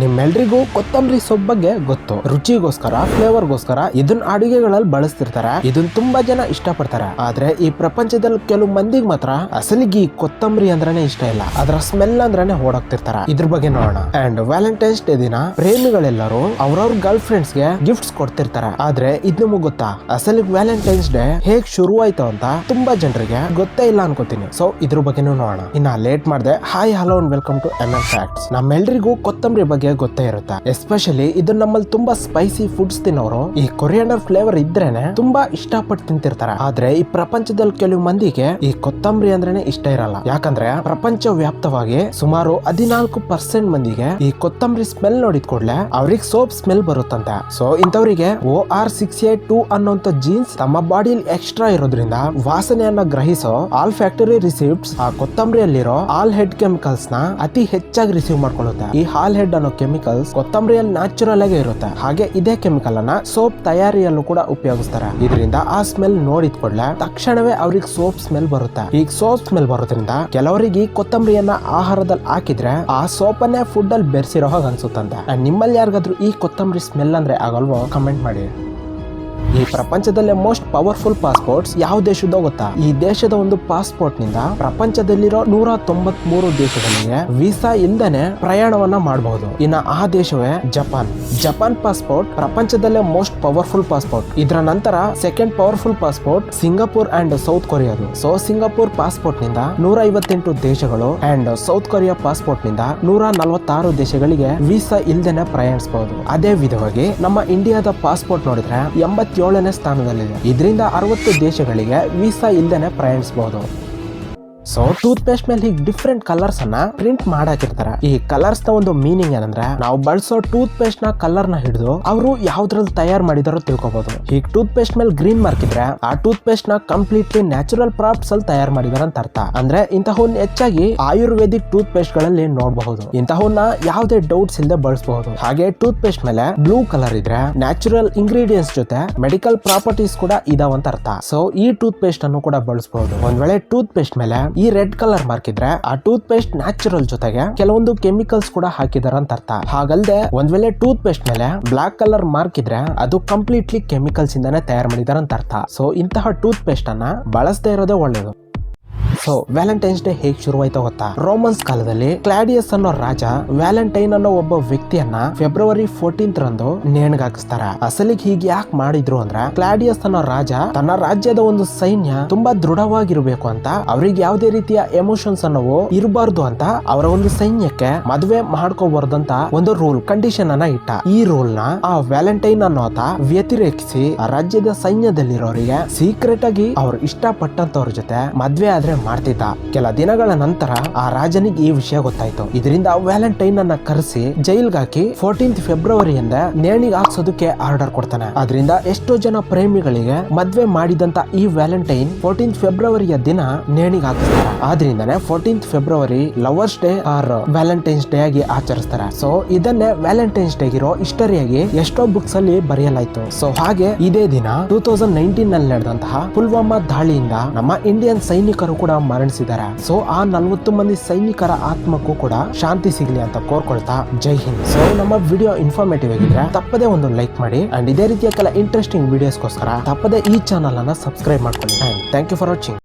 ನಿಮ್ಮೆಲ್ರಿಗೂ ಕೊತ್ತಂಬರಿ ಸೊಪ್ಪು ಬಗ್ಗೆ ಗೊತ್ತು. ರುಚಿಗೋಸ್ಕರ, ಫ್ಲೇವರ್ಗೋಸ್ಕರ ಇದನ್ನ ಅಡುಗೆಗಳಲ್ಲಿ ಬಳಸ್ತಿರ್ತಾರೆ. ಇದನ್ನ ತುಂಬಾ ಜನ ಇಷ್ಟಪಡ್ತಾರೆ. ಆದ್ರೆ ಈ ಪ್ರಪಂಚದಲ್ಲಿ ಕೆಲವು ಮಂದಿಗೆ ಮಾತ್ರ ಅಸಲಿಗೆ ಈ ಕೊತ್ತಂಬರಿ ಅಂದ್ರೇನೆ ಇಷ್ಟ ಇಲ್ಲ. ಅದರ ಸ್ಮೆಲ್ ಅಂದ್ರೇನೆ ಓಡಾಕ್ತಿರ್ತಾರೆ. ಇದ್ರ ಬಗ್ಗೆ ನೋಡೋಣ. ಅಂಡ್ ವ್ಯಾಲೆಂಟೈನ್ಸ್ ಡೇ ದಿನ ಪ್ರೇಮಿಗಳೆಲ್ಲರೂ ಅವ್ರವ್ರ ಗರ್ಲ್ ಫ್ರೆಂಡ್ಸ್ ಗೆ ಗಿಫ್ಟ್ಸ್ ಕೊಡ್ತಿರ್ತಾರೆ. ಆದ್ರೆ ಇದು ನಿಮಗೆ ಗೊತ್ತಾ, ಅಸಲಿಗೆ ವ್ಯಾಲೆಂಟೈನ್ಸ್ ಡೇ ಹೇಗ್ ಶುರು ಆಯ್ತು ಅಂತ ತುಂಬಾ ಜನರಿಗೆ ಗೊತ್ತೇ ಇಲ್ಲ ಅನ್ಕೋತೀನಿ. ಸೊ ಇದ್ರ ಬಗ್ಗೆನೂ ನೋಡೋಣ. ಇನ್ನ ಲೇಟ್ ಮಾಡ್ದೆ, hi hello and welcome to MN facts. ನಮ್ಮೆಲ್ರಿಗೂ ಕೊತ್ತಂಬರಿ ಬಗ್ಗೆ ಗೊತ್ತೇ ಇರುತ್ತೆ. ಎಸ್ಪೆಷಲಿ ಇದು ನಮ್ಮಲ್ಲಿ ತುಂಬಾ ಸ್ಪೈಸಿ ಫುಡ್ಸ್ ತಿನ್ನೋರು ಈ ಕೊರಿಯಾಂಡರ್ ಫ್ಲೇವರ್ ಇದ್ರೇನೆ ತುಂಬಾ ಇಷ್ಟಪಟ್ಟು ತಿಂತಿರ್ತಾರೆ. ಆದ್ರೆ ಈ ಪ್ರಪಂಚದಲ್ಲಿ ಕೆಲವು ಮಂದಿಗೆ ಈ ಕೊತ್ತಂಬರಿ ಅಂದ್ರೇನೆ ಇಷ್ಟ ಇರಲ್ಲ. ಯಾಕಂದ್ರೆ ಪ್ರಪಂಚ ವ್ಯಾಪ್ತವಾಗಿ ಸುಮಾರು 14% ಮಂದಿಗೆ ಈ ಕೊತ್ತಂಬರಿ ಸ್ಮೆಲ್ ನೋಡಿದ ಕೂಡಲೇ ಅವ್ರಿಗೆ ಸೋಪ್ ಸ್ಮೆಲ್ ಬರುತ್ತಂತೆ. ಸೊ ಇಂಥವರಿಗೆ OR6A2 ಅನ್ನೋಂತ ಜೀನ್ಸ್ ತಮ್ಮ ಬಾಡಿಯಲ್ಲಿ ಎಕ್ಸ್ಟ್ರಾ ಇರೋದ್ರಿಂದ ವಾಸನೆಯನ್ನ ಗ್ರಹಿಸೋ ಆಲ್ ಫ್ಯಾಕ್ಟರಿ ರಿಸಿಪ್ಟ್ಸ್ ಆ ಕೊತ್ತಂಬರಿಯಲ್ಲಿರೋ ಆಲ್ ಹೆಡ್ ಕೆಮಿಕಲ್ಸ್ ನ ಅತಿ ಹೆಚ್ಚಾಗಿ ರಿಸೀವ್ ಮಾಡ್ಕೊಳ್ಳುತ್ತೆ. ಈ ಹಾಲ್ ಹೆಡ್ ಅನ್ನೋ ಕೆಮಿಕಲ್ಸ್ ಕೊತ್ತಂಬರಿಯಲ್ಲಿ ನ್ಯಾಚುರಲ್ ಆಗಿ ಇರುತ್ತೆ. ಹಾಗೆ ಇದೇ ಕೆಮಿಕಲ್ ಅನ್ನ ಸೋಪ್ ತಯಾರಿಯಲ್ಲೂ ಕೂಡ ಉಪಯೋಗಿಸ್ತಾರೆ. ಇದರಿಂದ ಆ ಸ್ಮೆಲ್ ನೋಡಿದ ಕೂಡಲೇ ತಕ್ಷಣವೇ ಅವ್ರಿಗೆ ಸೋಪ್ ಸ್ಮೆಲ್ ಬರುತ್ತೆ. ಈಗ ಸೋಪ್ ಸ್ಮೆಲ್ ಬರೋದ್ರಿಂದ ಕೆಲವರಿಗೆ ಈ ಕೊತ್ತಂಬರಿಯನ್ನ ಆಹಾರದಲ್ಲಿ ಹಾಕಿದ್ರೆ ಆ ಸೋಪ್ ಅನ್ನೇ ಫುಡ್ ಅಲ್ಲಿ ಬೆರೆಸಿರೋ ಹಾಗೆ ಅನ್ಸುತ್ತಂತೆ. ನಿಮ್ಮಲ್ಲಿ ಯಾರಿಗಾದ್ರೂ ಈ ಕೊತ್ತಂಬರಿ ಸ್ಮೆಲ್ ಅಂದ್ರೆ ಆಗಲ್ವೋ ಕಮೆಂಟ್ ಮಾಡಿ. ಈ ಪ್ರಪಂಚದಲ್ಲೇ ಮೋಸ್ಟ್ ಪವರ್ಫುಲ್ ಪಾಸ್ಪೋರ್ಟ್ಸ್ ಯಾವ ದೇಶದ ಗೊತ್ತಾ? ಈ ದೇಶದ ಒಂದು ಪಾಸ್ಪೋರ್ಟ್ ನಿಂದ ಪ್ರಪಂಚದಲ್ಲಿರೋ 193 ದೇಶಗಳಿಗೆ ವೀಸಾ ಇಲ್ದೇನೆ ಪ್ರಯಾಣವನ್ನ ಮಾಡಬಹುದು. ಇನ್ನ ಆ ದೇಶವೇ ಜಪಾನ್. ಜಪಾನ್ ಪಾಸ್ಪೋರ್ಟ್ ಪ್ರಪಂಚದಲ್ಲೇ ಮೋಸ್ಟ್ ಪವರ್ಫುಲ್ ಪಾಸ್ಪೋರ್ಟ್. ಇದರ ನಂತರ second powerful passport Singapore and South ಕೊರಿಯಾದು. ಸೊ ಸಿಂಗಾಪುರ್ ಪಾಸ್ಪೋರ್ಟ್ ನಿಂದ 158 ದೇಶಗಳು ಅಂಡ್ ಸೌತ್ ಕೊರಿಯಾ ಪಾಸ್ಪೋರ್ಟ್ ನಿಂದ 146 ದೇಶಗಳಿಗೆ ವೀಸಾ ಇಲ್ದೇನೆ ಪ್ರಯಾಣಿಸಬಹುದು. ಅದೇ ವಿಧವಾಗಿ ನಮ್ಮ ಇಂಡಿಯಾದ ಪಾಸ್ಪೋರ್ಟ್ ನೋಡಿದ್ರೆ 87ನೇ ಸ್ಥಾನದಲ್ಲಿದೆ. ಇದರಿಂದ 60 ದೇಶಗಳಿಗೆ ವೀಸಾ ಇಲ್ದೇನೆ ಪ್ರಯಾಣಿಸಬಹುದು. ಸೊ ಟೂತ್ ಪೇಸ್ಟ್ ಮೇಲೆ ಹೀಗೆ ಡಿಫ್ರೆಂಟ್ ಕಲರ್ಸ್ ಅನ್ನ ಪ್ರಿಂಟ್ ಮಾಡಾಕಿರ್ತಾರೆ. ಈ ಕಲರ್ಸ್ ನ ಒಂದು ಮೀನಿಂಗ್ ಏನಂದ್ರೆ, ನಾವು ಬಳಸೋ ಟೂತ್ ಪೇಸ್ಟ್ ನ ಕಲರ್ ನ ಹಿಡಿದು ಅವರು ಯಾವ್ದ್ರಲ್ಲಿ ತಯಾರು ಮಾಡಿದಾರೋ ತಿಳ್ಕೊಬಹುದು. ಈಗ ಟೂತ್ ಪೇಸ್ಟ್ ಮೇಲೆ ಗ್ರೀನ್ ಮಾರ್ಕ್ ಇದ್ರೆ ಆ ಟೂತ್ ಪೇಸ್ಟ್ ನ ಕಂಪ್ಲೀಟ್ಲಿ ನ್ಯಾಚುರಲ್ ಪ್ರಾಡಕ್ಟ್ಸ್ ಅಲ್ಲಿ ತಯಾರು ಮಾಡಿದಾರೆ ಅಂತ ಅರ್ಥ. ಅಂದ್ರೆ ಇಂತಹವನ್ನ ಹೆಚ್ಚಾಗಿ ಆಯುರ್ವೇದಿಕ್ ಟೂತ್ ಪೇಸ್ಟ್ ಗಳಲ್ಲಿ ನೋಡಬಹುದು. ಇಂತಹವನ್ನ ಯಾವುದೇ ಡೌಟ್ಸ್ ಇಲ್ಲದೆ ಬಳಸಬಹುದು. ಹಾಗೆ ಟೂತ್ ಪೇಸ್ಟ್ ಮೇಲೆ ಬ್ಲೂ ಕಲರ್ ಇದ್ರೆ ನ್ಯಾಚುರಲ್ ಇಂಗ್ರೀಡಿಯೆಂಟ್ಸ್ ಜೊತೆ ಮೆಡಿಕಲ್ ಪ್ರಾಪರ್ಟೀಸ್ ಕೂಡ ಇದಾವಂತ ಅರ್ಥ. ಸೊ ಈ ಟೂತ್ ಪೇಸ್ಟ್ ಅನ್ನು ಕೂಡ ಬಳಸಬಹುದು. ಒಂದ್ ವೇಳೆ ಟೂತ್ ಪೇಸ್ಟ್ ಮೇಲೆ ಈ ರೆಡ್ ಕಲರ್ ಮಾರ್ಕ್ ಇದ್ರೆ ಆ ಟೂತ್ ಪೇಸ್ಟ್ ನ್ಯಾಚುರಲ್ ಜೊತೆಗೆ ಕೆಲವೊಂದು ಕೆಮಿಕಲ್ಸ್ ಕೂಡ ಹಾಕಿದಾರೆ ಅಂತ ಅರ್ಥ. ಹಾಗಲ್ದೆ ಒಂದ್ ವೇಳೆ ಟೂತ್ ಪೇಸ್ಟ್ ಮೇಲೆ ಬ್ಲಾಕ್ ಕಲರ್ ಮಾರ್ಕ್ ಇದ್ರೆ ಅದು ಕಂಪ್ಲೀಟ್ಲಿ ಕೆಮಿಕಲ್ಸ್ ಇಂದಾನೆ ತಯಾರು ಮಾಡಿದಾರೆ ಅಂತ ಅರ್ಥ. ಸೊ ಇಂತಹ ಟೂತ್ ಪೇಸ್ಟ್ ಅನ್ನ ಬಳಸದೇ ಇರೋದೇ ಒಳ್ಳೇದು. ಸೊ ವ್ಯಾಲೆಂಟೈನ್ಸ್ ಡೇ ಹೇಗೆ ಶುರುವಾಯ್ತು ಗೊತ್ತಾ? ರೋಮನ್ಸ್ ಕಾಲದಲ್ಲಿ ಕ್ಲಾಡಿಯಸ್ ಅನ್ನೋ ರಾಜ ವ್ಯಾಲೆಂಟೈನ್ ಅನ್ನೋ ಒಬ್ಬ ವ್ಯಕ್ತಿಯನ್ನ ಫೆಬ್ರವರಿ 14th ರಂದು ನೇಣಿಗಾಕಿಸ್ತಾರೆ. ಅಸಲಿಗೆ ಹೀಗೆ ಯಾಕೆ ಮಾಡಿದ್ರು ಅಂದ್ರೆ, ಕ್ಲಾಡಿಯಸ್ ಅನ್ನೋ ರಾಜ ತನ್ನ ರಾಜ್ಯದ ಒಂದು ಸೈನ್ಯ ತುಂಬಾ ದೃಢವಾಗಿರ್ಬೇಕು ಅಂತ, ಅವ್ರಿಗೆ ಯಾವುದೇ ರೀತಿಯ ಎಮೋಷನ್ಸ್ ಅನ್ನೋವು ಇರಬಾರ್ದು ಅಂತ ಅವರ ಒಂದು ಸೈನ್ಯಕ್ಕೆ ಮದುವೆ ಮಾಡ್ಕೋಬಾರ್ದಂತ ಒಂದು ರೂಲ್ ಕಂಡೀಷನ್ ಅನ್ನ ಇಟ್ಟ. ಈ ರೂಲ್ ನ ಆ ವ್ಯಾಲೆಂಟೈನ್ ಅನ್ನೋತ ವ್ಯತಿರೇಕಿಸಿ ಆ ರಾಜ್ಯದ ಸೈನ್ಯದಲ್ಲಿರೋರಿಗೆ ಸೀಕ್ರೆಟ್ ಆಗಿ ಅವ್ರು ಇಷ್ಟಪಟ್ಟಂತವ್ರ ಜೊತೆ ಮದ್ವೆ ಆದ್ರೆ ಮಾಡ್ತಿದ್ದ. ಕೆಲ ದಿನಗಳ ನಂತರ ಆ ರಾಜನಿಗೆ ಈ ವಿಷಯ ಗೊತ್ತಾಯ್ತು. ಇದರಿಂದ ವ್ಯಾಲೆಂಟೈನ್ ಅನ್ನ ಕರೆಸಿ ಜೈಲ್ಗೆ ಹಾಕಿ 14th ಫೆಬ್ರವರಿಯಿಂದ ನೇಣಿಗೆ ಹಾಕ್ಸೋದಕ್ಕೆ ಆರ್ಡರ್ ಕೊಡ್ತಾನೆ. ಅದರಿಂದ ಎಷ್ಟೋ ಜನ ಪ್ರೇಮಿಗಳಿಗೆ ಮದ್ವೆ ಮಾಡಿದಂತ ಈ ವ್ಯಾಲೆಂಟೈನ್ 14th ಫೆಬ್ರವರಿಯ ದಿನ ನೇಣಿಗೆ ಹಾಕಿಸ್ತಾರೆ. ಆದ್ರಿಂದಾನೆ 14th February lovers day or Valentine's day ಆಗಿ ಆಚರಿಸ್ತಾರೆ. ಸೊ ಇದನ್ನೇ ವ್ಯಾಲೆಂಟೈನ್ಸ್ ಡೇ ಇರೋ ಹಿಸ್ಟರಿಯಾಗಿ ಎಷ್ಟೋ ಬುಕ್ಸ್ ಅಲ್ಲಿ ಬರೆಯಲಾಯ್ತು. ಸೊ ಹಾಗೆ ಇದೇ ದಿನ 2019 ನಲ್ಲಿ ನಡೆದಂತಹ ಪುಲ್ವಾಮಾ ದಾಳಿಯಿಂದ ನಮ್ಮ ಇಂಡಿಯನ್ ಸೈನಿಕರು ಕೂಡ ಮರಣಿಸಿದ್ದಾರೆ. ಸೊ ಆ 40 ಮಂದಿ ಸೈನಿಕರ ಆತ್ಮಕ್ಕೂ ಕೂಡ ಶಾಂತಿ ಸಿಗಲಿ ಅಂತ ಕೋರ್ಕೊಳ್ತಾ ಜೈ ಹಿಂದ್. ಸೊ ನಮ್ಮ ವಿಡಿಯೋ ಇನ್ಫಾರ್ಮೇಟಿವ್ ಆಗಿದ್ರೆ ತಪ್ಪದೇ ಒಂದು ಲೈಕ್ ಮಾಡಿ ಅಂಡ್ ಇದೇ ರೀತಿಯ ಕೆಲ ಇಂಟ್ರೆಸ್ಟಿಂಗ್ ವಿಡಿಯೋಸ್ಗೋಸ್ಕರ ತಪ್ಪದೇ ಈ ಚಾನಲ್ ಅನ್ನ ಸಬ್ಸ್ಕ್ರೈಬ್ ಮಾಡ್ಕೊಳ್ಳಿ. Thank you for watching.